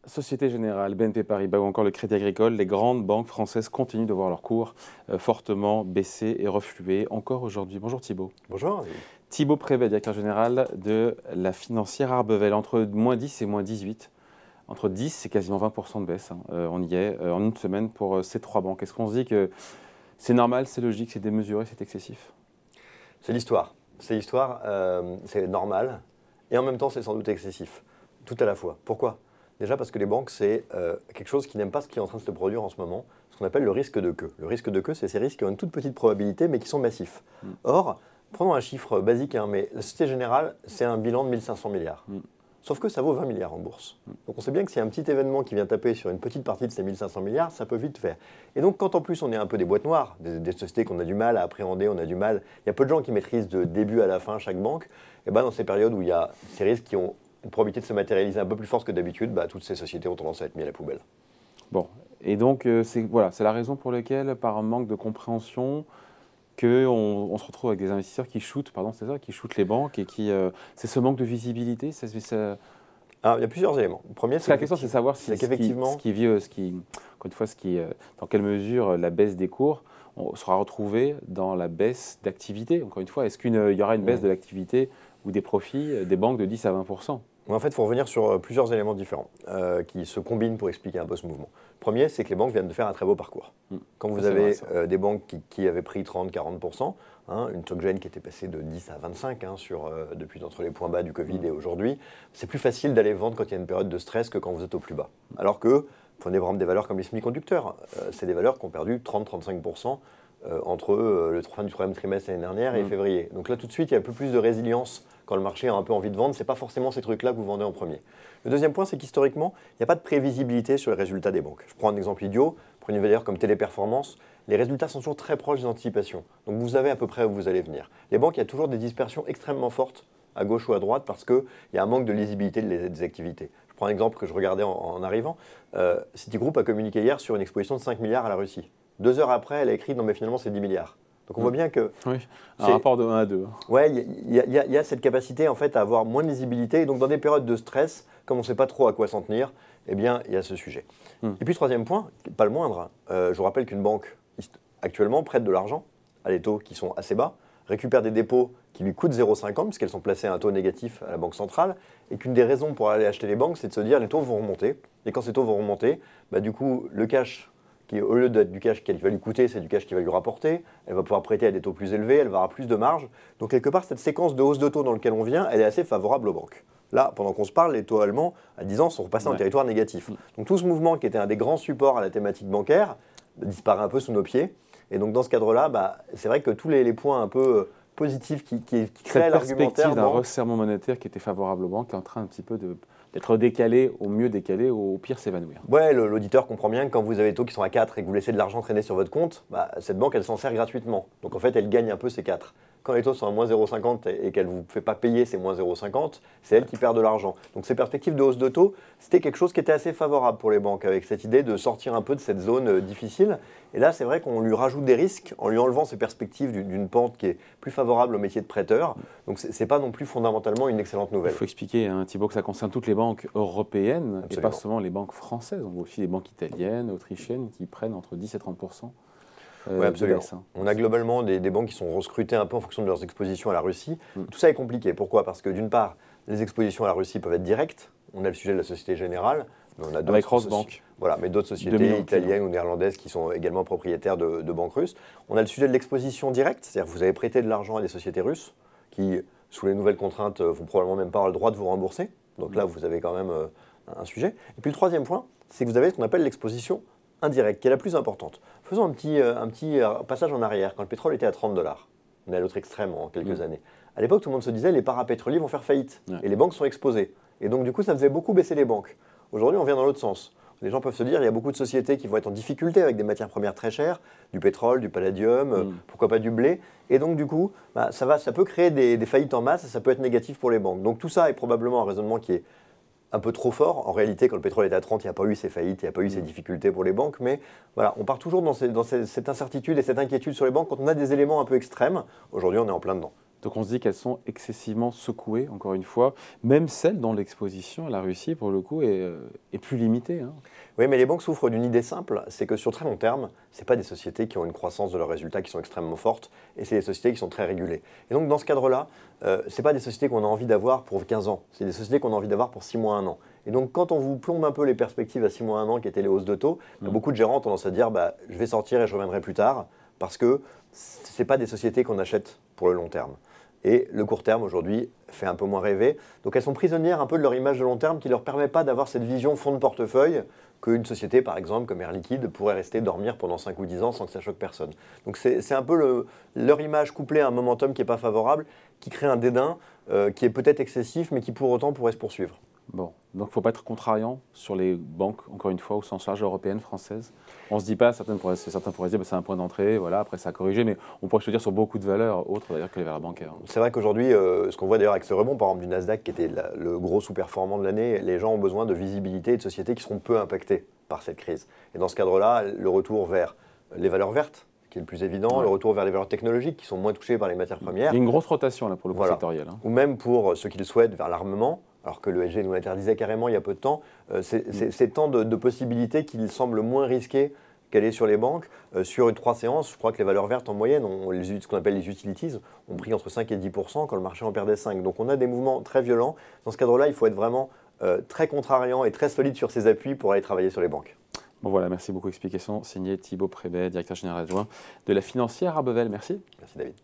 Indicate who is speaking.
Speaker 1: Société Générale, BNP Paribas ou encore le Crédit Agricole, les grandes banques françaises continuent de voir leur cours fortement baisser et refluer encore aujourd'hui. Bonjour Thibault.
Speaker 2: Bonjour.
Speaker 1: Thibault Prévet, directeur général de la financière Arbevel, entre moins 10 et moins 18. Entre 10, c'est quasiment 20% de baisse. On y est en une semaine pour ces trois banques. Est-ce qu'on se dit que c'est normal, c'est logique, c'est démesuré, c'est excessif?
Speaker 2: C'est l'histoire. C'est l'histoire, c'est normal. Et en même temps, c'est sans doute excessif. Tout à la fois. Pourquoi? Déjà parce que les banques, c'est quelque chose qui n'aime pas ce qui est en train de se produire en ce moment, ce qu'on appelle le risque de queue. Le risque de queue, c'est ces risques qui ont une toute petite probabilité, mais qui sont massifs. Or, prenons un chiffre basique, mais la Société Générale, c'est un bilan de 1500 milliards. Sauf que ça vaut 20 milliards en bourse. Donc on sait bien que s'il y a un petit événement qui vient taper sur une petite partie de ces 1500 milliards, ça peut vite faire. Et donc quand en plus on est un peu des boîtes noires, des sociétés qu'on a du mal à appréhender, on a du mal, il y a peu de gens qui maîtrisent de début à la fin chaque banque, et dans ces périodes où il y a ces risques qui ont une probabilité de se matérialiser un peu plus forte que d'habitude, toutes ces sociétés ont tendance à être mises à la poubelle.
Speaker 1: Bon, et donc c'est la raison pour laquelle, par un manque de compréhension, qu'on se retrouve avec des investisseurs qui shootent, qui shootent les banques et qui, c'est ce manque de visibilité.
Speaker 2: Alors, il y a plusieurs éléments. Le premier,
Speaker 1: la question, c'est de savoir si
Speaker 2: qu'effectivement,
Speaker 1: encore une fois, dans quelle mesure la baisse des cours sera retrouvée dans la baisse d'activité. Encore une fois, est-ce qu'il y aura une baisse de l'activité ou des profits des banques de 10 à 20%?
Speaker 2: En fait, il faut revenir sur plusieurs éléments différents qui se combinent pour expliquer un peu ce mouvement. Le premier, c'est que les banques viennent de faire un très beau parcours. Quand vous avez des banques qui avaient pris 30-40%, une SocGen qui était passée de 10 à 25 depuis entre les points bas du Covid et aujourd'hui, c'est plus facile d'aller vendre quand il y a une période de stress que quand vous êtes au plus bas. Alors que, prenez par exemple des valeurs comme les semi-conducteurs, c'est des valeurs qui ont perdu 30-35% entre le fin du troisième trimestre l'année dernière et février. Donc là, tout de suite, il y a un peu plus de résilience quand le marché a un peu envie de vendre. Ce n'est pas forcément ces trucs-là que vous vendez en premier. Le deuxième point, c'est qu'historiquement, il n'y a pas de prévisibilité sur les résultats des banques. Je prends un exemple idiot. Prenez une valeur comme Téléperformance. Les résultats sont toujours très proches des anticipations. Donc vous savez à peu près où vous allez venir. Les banques, il y a toujours des dispersions extrêmement fortes à gauche ou à droite parce qu'il y a un manque de lisibilité des activités. Je prends un exemple que je regardais en arrivant. Citigroup a communiqué hier sur une exposition de 5 milliards à la Russie. 2 heures après, elle a écrit « Non mais finalement c'est 10 milliards ». Donc on voit bien que…
Speaker 1: Oui, un rapport de 1 à 2.
Speaker 2: Ouais, il y a cette capacité en fait à avoir moins de visibilité. Et donc dans des périodes de stress, comme on ne sait pas trop à quoi s'en tenir, eh bien il y a ce sujet. Et puis troisième point, pas le moindre, je vous rappelle qu'une banque actuellement prête de l'argent à des taux qui sont assez bas, récupère des dépôts qui lui coûtent 0,50 puisqu'elles sont placées à un taux négatif à la Banque centrale, et qu'une des raisons pour aller acheter les banques, c'est de se dire les taux vont remonter. Et quand ces taux vont remonter, du coup le cash qui, au lieu d'être du cash qui va lui coûter, c'est du cash qui va lui rapporter. Elle va pouvoir prêter à des taux plus élevés, elle va avoir plus de marge. Donc quelque part, cette séquence de hausse de taux dans laquelle on vient, elle est assez favorable aux banques. Là, pendant qu'on se parle, les taux allemands à 10 ans sont repassés en territoire négatif. Donc tout ce mouvement qui était un des grands supports à la thématique bancaire disparaît un peu sous nos pieds. Et donc dans ce cadre-là, c'est vrai que tous les points un peu positifs qui créent l'argumentaire…
Speaker 1: Cette perspective d'un resserrement monétaire qui était favorable aux banques est en train un petit peu d'être décalé, au mieux décalé, au pire s'évanouir.
Speaker 2: Ouais, l'auditeur comprend bien que quand vous avez des taux qui sont à 4 et que vous laissez de l'argent traîner sur votre compte, cette banque, elle s'en sert gratuitement. Donc en fait, elle gagne un peu ces 4. Quand les taux sont à moins 0,50 et qu'elle ne vous fait pas payer ces moins 0,50, c'est elle qui perd de l'argent. Donc ces perspectives de hausse de taux, c'était quelque chose qui était assez favorable pour les banques, avec cette idée de sortir un peu de cette zone difficile. Et là, c'est vrai qu'on lui rajoute des risques en lui enlevant ces perspectives d'une pente qui est plus favorable au métier de prêteur. Donc ce n'est pas non plus fondamentalement une excellente nouvelle.
Speaker 1: Il faut expliquer, Thibault, que ça concerne toutes les banques européennes.
Speaker 2: Absolument.
Speaker 1: Et pas seulement les banques françaises. On voit aussi les banques italiennes, autrichiennes qui prennent entre 10 et 30%.
Speaker 2: Oui, absolument.
Speaker 1: Baisse,
Speaker 2: On a globalement des banques qui sont recrutées un peu en fonction de leurs expositions à la Russie. Tout ça est compliqué. Pourquoi? Parce que d'une part, les expositions à la Russie peuvent être directes. On a le sujet de la Société Générale. Mais on a
Speaker 1: avec Rosbank.
Speaker 2: Voilà, mais d'autres sociétés italiennes ou néerlandaises qui sont également propriétaires de banques russes. On a le sujet de l'exposition directe, c'est-à-dire que vous avez prêté de l'argent à des sociétés russes qui, sous les nouvelles contraintes, vont probablement même pas avoir le droit de vous rembourser. Donc là, vous avez quand même un sujet. Et puis le troisième point, c'est que vous avez ce qu'on appelle l'exposition indirecte, qui est la plus importante. Faisons un petit passage en arrière. Quand le pétrole était à 30 $, on est à l'autre extrême en quelques années. À l'époque, tout le monde se disait les parapétroliers vont faire faillite et les banques sont exposées. Et donc, du coup, ça faisait beaucoup baisser les banques. Aujourd'hui, on vient dans l'autre sens. Les gens peuvent se dire il y a beaucoup de sociétés qui vont être en difficulté avec des matières premières très chères, du pétrole, du palladium, pourquoi pas du blé. Et donc, du coup, ça peut créer des faillites en masse et ça peut être négatif pour les banques. Donc, tout ça est probablement un raisonnement qui est un peu trop fort. En réalité, quand le pétrole était à 30, il n'y a pas eu ces faillites, il n'y a pas eu ces difficultés pour les banques. Mais voilà, on part toujours dans cette incertitude et cette inquiétude sur les banques quand on a des éléments un peu extrêmes. Aujourd'hui, on est en plein dedans.
Speaker 1: Donc on se dit qu'elles sont excessivement secouées, encore une fois. Même celle dont l'exposition à la Russie, pour le coup, est plus limitée. Hein.
Speaker 2: Oui, mais les banques souffrent d'une idée simple, c'est que sur très long terme, ce n'est pas des sociétés qui ont une croissance de leurs résultats qui sont extrêmement fortes, et c'est des sociétés qui sont très régulées. Et donc dans ce cadre-là, ce n'est pas des sociétés qu'on a envie d'avoir pour 15 ans, c'est des sociétés qu'on a envie d'avoir pour 6 mois, 1 an. Et donc quand on vous plombe un peu les perspectives à 6 mois, 1 an, qui étaient les hausses de taux, beaucoup de gérants ont tendance à dire je vais sortir et je reviendrai plus tard, parce que ce n'est pas des sociétés qu'on achète pour le long terme. Et le court terme, aujourd'hui, fait un peu moins rêver. Donc elles sont prisonnières un peu de leur image de long terme qui ne leur permet pas d'avoir cette vision fond de portefeuille qu'une société, par exemple, comme Air Liquide, pourrait rester dormir pendant 5 ou 10 ans sans que ça choque personne. Donc c'est un peu leur image couplée à un momentum qui n'est pas favorable, qui crée un dédain qui est peut-être excessif, mais qui pour autant pourrait se poursuivre.
Speaker 1: Bon, donc il ne faut pas être contrariant sur les banques, encore une fois, au sens large européennes, françaises. On ne se dit pas, certains pourraient se dire c'est un point d'entrée, voilà, après ça a corrigé, mais on pourrait se le dire sur beaucoup de valeurs autres d'ailleurs que les valeurs bancaires.
Speaker 2: C'est vrai qu'aujourd'hui, ce qu'on voit d'ailleurs avec ce rebond, par exemple du Nasdaq, qui était le gros sous-performant de l'année, les gens ont besoin de visibilité et de sociétés qui seront peu impactées par cette crise. Et dans ce cadre-là, le retour vers les valeurs vertes, qui est le plus évident, le retour vers les valeurs technologiques, qui sont moins touchées par les matières premières.
Speaker 1: Il y a une grosse rotation là pour le coup sectoriel. Hein.
Speaker 2: Ou même pour ceux qui le souhaitent, vers l'armement. Alors que le SG nous l'interdisait carrément il y a peu de temps, c'est tant de possibilités qu'il semble moins risqué qu'aller sur les banques. Sur 3 séances, je crois que les valeurs vertes en moyenne, ce qu'on appelle les utilities, ont pris entre 5 et 10% quand le marché en perdait 5. Donc on a des mouvements très violents. Dans ce cadre-là, il faut être vraiment très contrariant et très solide sur ses appuis pour aller travailler sur les banques.
Speaker 1: Bon voilà, merci beaucoup. Explication signée Thibaut Prébet, directeur général adjoint de la financière Arbevel. Merci.
Speaker 2: Merci David.